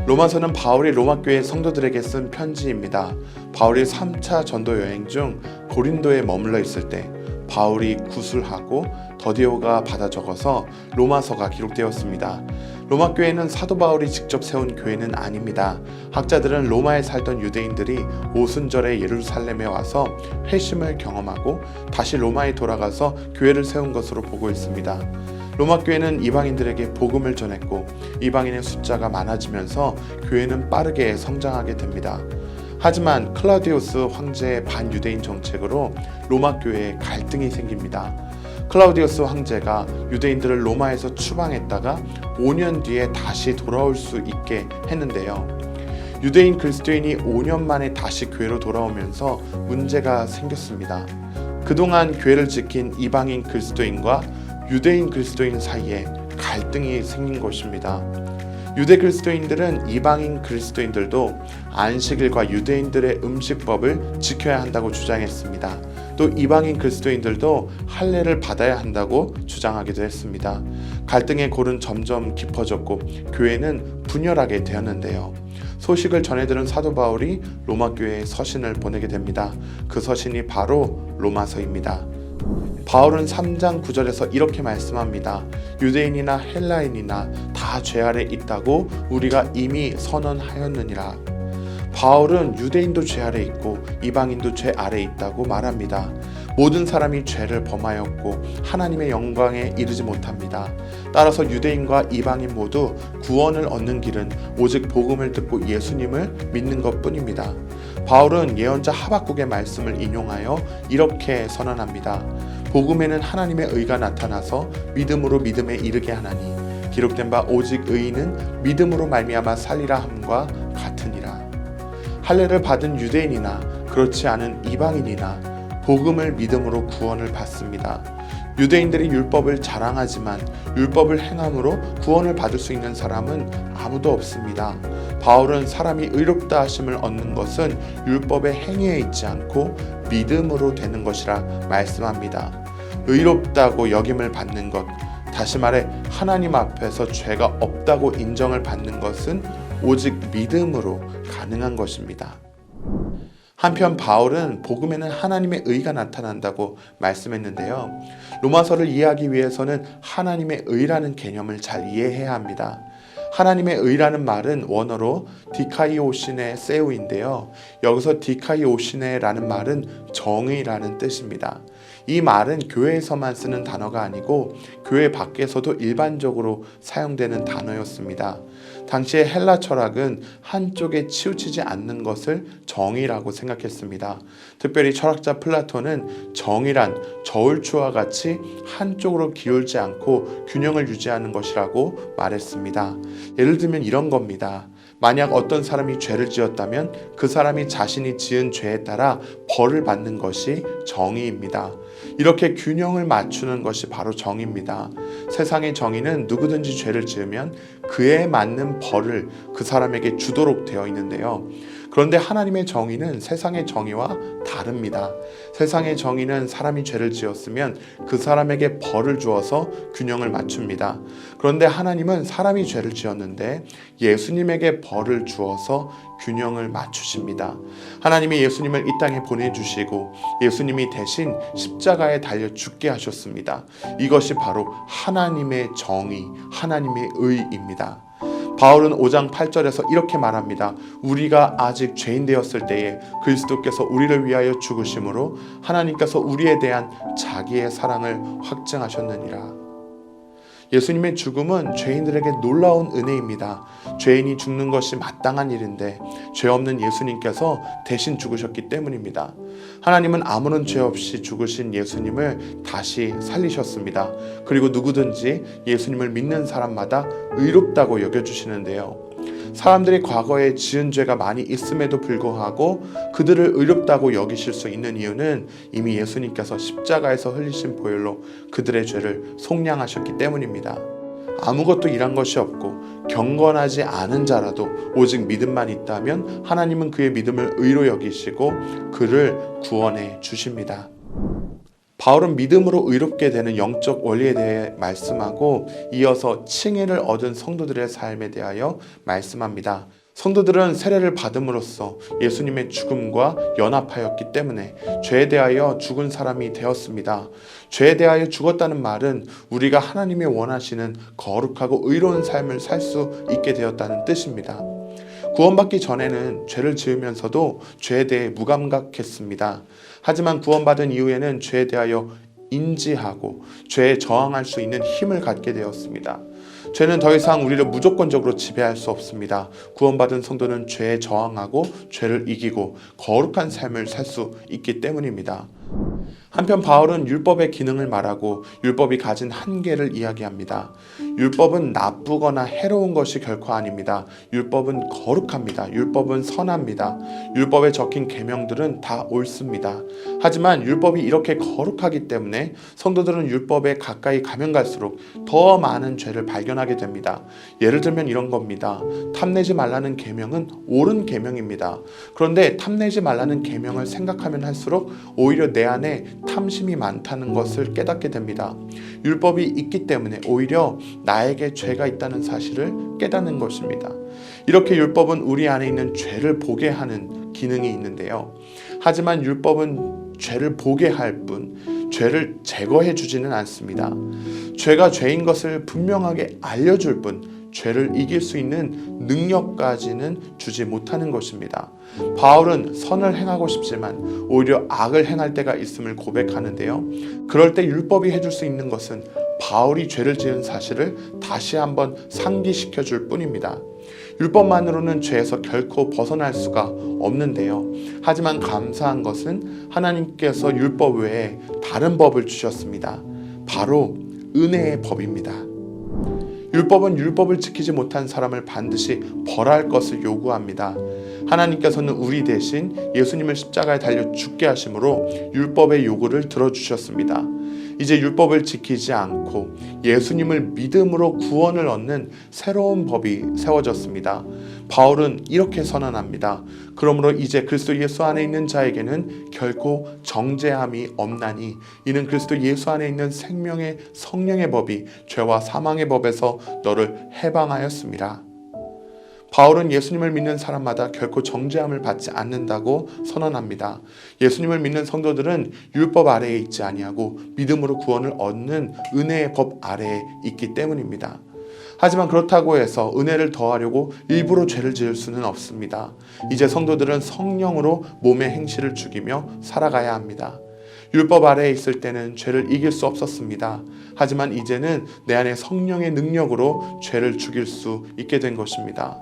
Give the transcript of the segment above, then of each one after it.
로마서는 바울이 로마 교회 성도들에게 쓴 편지입니다. 바울이 3차 전도 여행 중 고린도에 머물러 있을 때 바울이 구술하고 더디오가 받아 적어서 로마서가 기록되었습니다. 로마 교회는 사도 바울이 직접 세운 교회는 아닙니다. 학자들은 로마에 살던 유대인들이 오순절에 예루살렘에 와서 회심을 경험하고 다시 로마에 돌아가서 교회를 세운 것으로 보고 있습니다. 로마 교회는 이방인들에게 복음을 전했고 이방인의 숫자가 많아지면서 교회는 빠르게 성장하게 됩니다. 하지만 클라우디우스 황제의 반유대인 정책으로 로마 교회에 갈등이 생깁니다. 클라우디우스 황제가 유대인들을 로마에서 추방했다가 5년 뒤에 다시 돌아올 수 있게 했는데요. 유대인 그리스도인이 5년 만에 다시 교회로 돌아오면서 문제가 생겼습니다. 그동안 교회를 지킨 이방인 그리스도인과 유대인 그리스도인 사이에 갈등이 생긴 것입니다. 유대 그리스도인들은 이방인 그리스도인들도 안식일과 유대인들의 음식법을 지켜야 한다고 주장했습니다. 또 이방인 그리스도인들도 할례를 받아야 한다고 주장하기도 했습니다. 갈등의 골은 점점 깊어졌고 교회는 분열하게 되었는데요. 소식을 전해들은 사도 바울이 로마 교회에 서신을 보내게 됩니다. 그 서신이 바로 로마서입니다. 바울은 3장 9절에서 이렇게 말씀합니다. 유대인이나 헬라인이나 다 죄 아래 있다고 우리가 이미 선언하였느니라. 바울은 유대인도 죄 아래 있고 이방인도 죄 아래 있다고 말합니다. 모든 사람이 죄를 범하였고 하나님의 영광에 이르지 못합니다. 따라서 유대인과 이방인 모두 구원을 얻는 길은 오직 복음을 듣고 예수님을 믿는 것뿐입니다. 바울은 예언자 하박국의 말씀을 인용하여 이렇게 선언합니다. 복음에는 하나님의 의가 나타나서 믿음으로 믿음에 이르게 하나니 기록된 바 오직 의인은 믿음으로 말미암아 살리라 함과 같으니라. 할례를 받은 유대인이나 그렇지 않은 이방인이나 복음을 믿음으로 구원을 받습니다. 유대인들이 율법을 자랑하지만 율법을 행함으로 구원을 받을 수 있는 사람은 아무도 없습니다. 바울은 사람이 의롭다 하심을 얻는 것은 율법의 행위에 있지 않고 믿음으로 되는 것이라 말씀합니다. 의롭다고 여김을 받는 것, 다시 말해 하나님 앞에서 죄가 없다고 인정을 받는 것은 오직 믿음으로 가능한 것입니다. 한편 바울은 복음에는 하나님의 의가 나타난다고 말씀했는데요. 로마서를 이해하기 위해서는 하나님의 의라는 개념을 잘 이해해야 합니다. 하나님의 의라는 말은 원어로 디카이오시네 세우인데요. 여기서 디카이오시네라는 말은 정의라는 뜻입니다. 이 말은 교회에서만 쓰는 단어가 아니고 교회 밖에서도 일반적으로 사용되는 단어였습니다. 당시의 헬라 철학은 한쪽에 치우치지 않는 것을 정의라고 생각했습니다. 특별히 철학자 플라톤은 정의란 저울추와 같이 한쪽으로 기울지 않고 균형을 유지하는 것이라고 말했습니다. 예를 들면 이런 겁니다. 만약 어떤 사람이 죄를 지었다면 그 사람이 자신이 지은 죄에 따라 벌을 받는 것이 정의입니다. 이렇게 균형을 맞추는 것이 바로 정의입니다. 세상의 정의는 누구든지 죄를 지으면 그에 맞는 벌을 그 사람에게 주도록 되어 있는데요. 그런데 하나님의 정의는 세상의 정의와 다릅니다. 세상의 정의는 사람이 죄를 지었으면 그 사람에게 벌을 주어서 균형을 맞춥니다. 그런데 하나님은 사람이 죄를 지었는데 예수님에게 벌을 주어서 균형을 맞추십니다. 하나님이 예수님을 이 땅에 보내주시고 예수님이 대신 십자가에 달려 죽게 하셨습니다. 이것이 바로 하나님의 정의, 하나님의 의입니다. 바울은 5장 8절에서 이렇게 말합니다. 우리가 아직 죄인 되었을 때에 그리스도께서 우리를 위하여 죽으심으로 하나님께서 우리에 대한 자기의 사랑을 확증하셨느니라. 예수님의 죽음은 죄인들에게 놀라운 은혜입니다. 죄인이 죽는 것이 마땅한 일인데 죄 없는 예수님께서 대신 죽으셨기 때문입니다. 하나님은 아무런 죄 없이 죽으신 예수님을 다시 살리셨습니다. 그리고 누구든지 예수님을 믿는 사람마다 의롭다고 여겨주시는데요. 사람들이 과거에 지은 죄가 많이 있음에도 불구하고 그들을 의롭다고 여기실 수 있는 이유는 이미 예수님께서 십자가에서 흘리신 보혈로 그들의 죄를 속량하셨기 때문입니다. 아무것도 일한 것이 없고 경건하지 않은 자라도 오직 믿음만 있다면 하나님은 그의 믿음을 의로 여기시고 그를 구원해 주십니다. 바울은 믿음으로 의롭게 되는 영적 원리에 대해 말씀하고 이어서 칭의를 얻은 성도들의 삶에 대하여 말씀합니다. 성도들은 세례를 받음으로써 예수님의 죽음과 연합하였기 때문에 죄에 대하여 죽은 사람이 되었습니다. 죄에 대하여 죽었다는 말은 우리가 하나님이 원하시는 거룩하고 의로운 삶을 살 수 있게 되었다는 뜻입니다. 구원받기 전에는 죄를 지으면서도 죄에 대해 무감각했습니다. 하지만 구원받은 이후에는 죄에 대하여 인지하고 죄에 저항할 수 있는 힘을 갖게 되었습니다. 죄는 더 이상 우리를 무조건적으로 지배할 수 없습니다. 구원받은 성도는 죄에 저항하고 죄를 이기고 거룩한 삶을 살 수 있기 때문입니다. 한편 바울은 율법의 기능을 말하고 율법이 가진 한계를 이야기합니다. 율법은 나쁘거나 해로운 것이 결코 아닙니다. 율법은 거룩합니다. 율법은 선합니다. 율법에 적힌 계명들은 다 옳습니다. 하지만 율법이 이렇게 거룩하기 때문에 성도들은 율법에 가까이 가면 갈수록 더 많은 죄를 발견하게 됩니다. 예를 들면 이런 겁니다. 탐내지 말라는 계명은 옳은 계명입니다. 그런데 탐내지 말라는 계명을 생각하면 할수록 오히려 내 안에 탐심이 많다는 것을 깨닫게 됩니다. 율법이 있기 때문에 오히려 나에게 죄가 있다는 사실을 깨닫는 것입니다. 이렇게 율법은 우리 안에 있는 죄를 보게 하는 기능이 있는데요. 하지만 율법은 죄를 보게 할 뿐 죄를 제거해 주지는 않습니다. 죄가 죄인 것을 분명하게 알려줄 뿐 죄를 이길 수 있는 능력까지는 주지 못하는 것입니다. 바울은 선을 행하고 싶지만 오히려 악을 행할 때가 있음을 고백하는데요. 그럴 때 율법이 해줄 수 있는 것은 바울이 죄를 지은 사실을 다시 한번 상기시켜 줄 뿐입니다. 율법만으로는 죄에서 결코 벗어날 수가 없는데요. 하지만 감사한 것은 하나님께서 율법 외에 다른 법을 주셨습니다. 바로 은혜의 법입니다. 율법은 율법을 지키지 못한 사람을 반드시 벌할 것을 요구합니다. 하나님께서는 우리 대신 예수님을 십자가에 달려 죽게 하심으로 율법의 요구를 들어주셨습니다. 이제 율법을 지키지 않고 예수님을 믿음으로 구원을 얻는 새로운 법이 세워졌습니다. 바울은 이렇게 선언합니다. 그러므로 이제 그리스도 예수 안에 있는 자에게는 결코 정죄함이 없나니 이는 그리스도 예수 안에 있는 생명의 성령의 법이 죄와 사망의 법에서 너를 해방하였습니다. 바울은 예수님을 믿는 사람마다 결코 정죄함을 받지 않는다고 선언합니다. 예수님을 믿는 성도들은 율법 아래에 있지 아니하고 믿음으로 구원을 얻는 은혜의 법 아래에 있기 때문입니다. 하지만 그렇다고 해서 은혜를 더하려고 일부러 죄를 지을 수는 없습니다. 이제 성도들은 성령으로 몸의 행실을 죽이며 살아가야 합니다. 율법 아래에 있을 때는 죄를 이길 수 없었습니다. 하지만 이제는 내 안에 성령의 능력으로 죄를 죽일 수 있게 된 것입니다.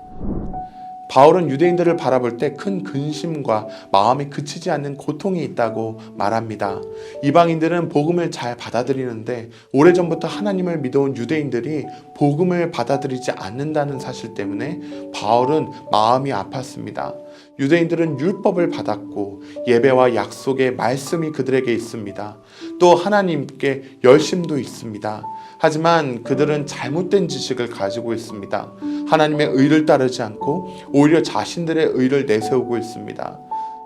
바울은 유대인들을 바라볼 때 큰 근심과 마음이 그치지 않는 고통이 있다고 말합니다. 이방인들은 복음을 잘 받아들이는데 오래전부터 하나님을 믿어온 유대인들이 복음을 받아들이지 않는다는 사실 때문에 바울은 마음이 아팠습니다. 유대인들은 율법을 받았고 예배와 약속의 말씀이 그들에게 있습니다. 또 하나님께 열심도 있습니다. 하지만 그들은 잘못된 지식을 가지고 있습니다. 하나님의 의를 따르지 않고 오히려 자신들의 의를 내세우고 있습니다.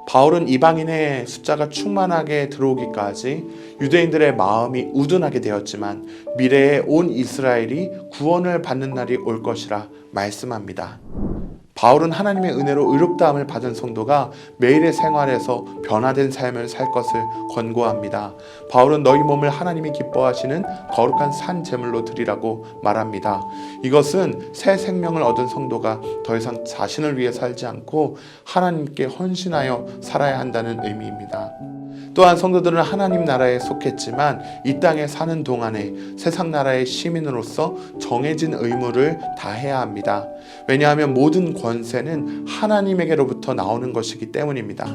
바울은 이방인의 숫자가 충만하게 들어오기까지 유대인들의 마음이 우둔하게 되었지만 미래에 온 이스라엘이 구원을 받는 날이 올 것이라 말씀합니다. 바울은 하나님의 은혜로 의롭다함을 받은 성도가 매일의 생활에서 변화된 삶을 살 것을 권고합니다. 바울은 너희 몸을 하나님이 기뻐하시는 거룩한 산 제물로 드리라고 말합니다. 이것은 새 생명을 얻은 성도가 더 이상 자신을 위해 살지 않고 하나님께 헌신하여 살아야 한다는 의미입니다. 또한 성도들은 하나님 나라에 속했지만 이 땅에 사는 동안에 세상 나라의 시민으로서 정해진 의무를 다해야 합니다. 왜냐하면 모든 권세는 하나님에게로부터 나오는 것이기 때문입니다.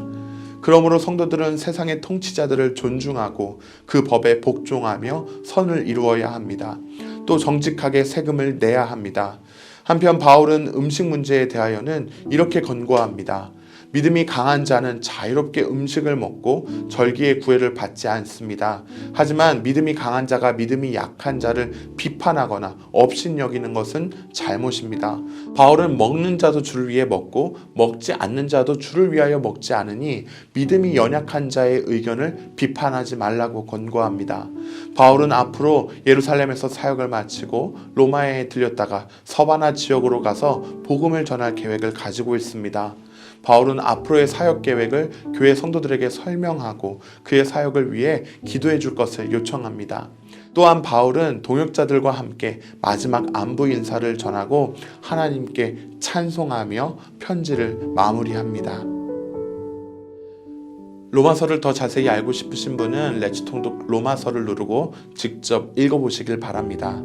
그러므로 성도들은 세상의 통치자들을 존중하고 그 법에 복종하며 선을 이루어야 합니다. 또 정직하게 세금을 내야 합니다. 한편 바울은 음식 문제에 대하여는 이렇게 권고합니다. 믿음이 강한 자는 자유롭게 음식을 먹고 절기의 구애를 받지 않습니다. 하지만 믿음이 강한 자가 믿음이 약한 자를 비판하거나 업신여기는 것은 잘못입니다. 바울은 먹는 자도 주를 위해 먹고 먹지 않는 자도 주를 위하여 먹지 않으니 믿음이 연약한 자의 의견을 비판하지 말라고 권고합니다. 바울은 앞으로 예루살렘에서 사역을 마치고 로마에 들렸다가 서바나 지역으로 가서 복음을 전할 계획을 가지고 있습니다. 바울은 앞으로의 사역 계획을 교회 성도들에게 설명하고 그의 사역을 위해 기도해 줄 것을 요청합니다. 또한 바울은 동역자들과 함께 마지막 안부 인사를 전하고 하나님께 찬송하며 편지를 마무리합니다. 로마서를 더 자세히 알고 싶으신 분은 레츠 통독 로마서를 누르고 직접 읽어보시길 바랍니다.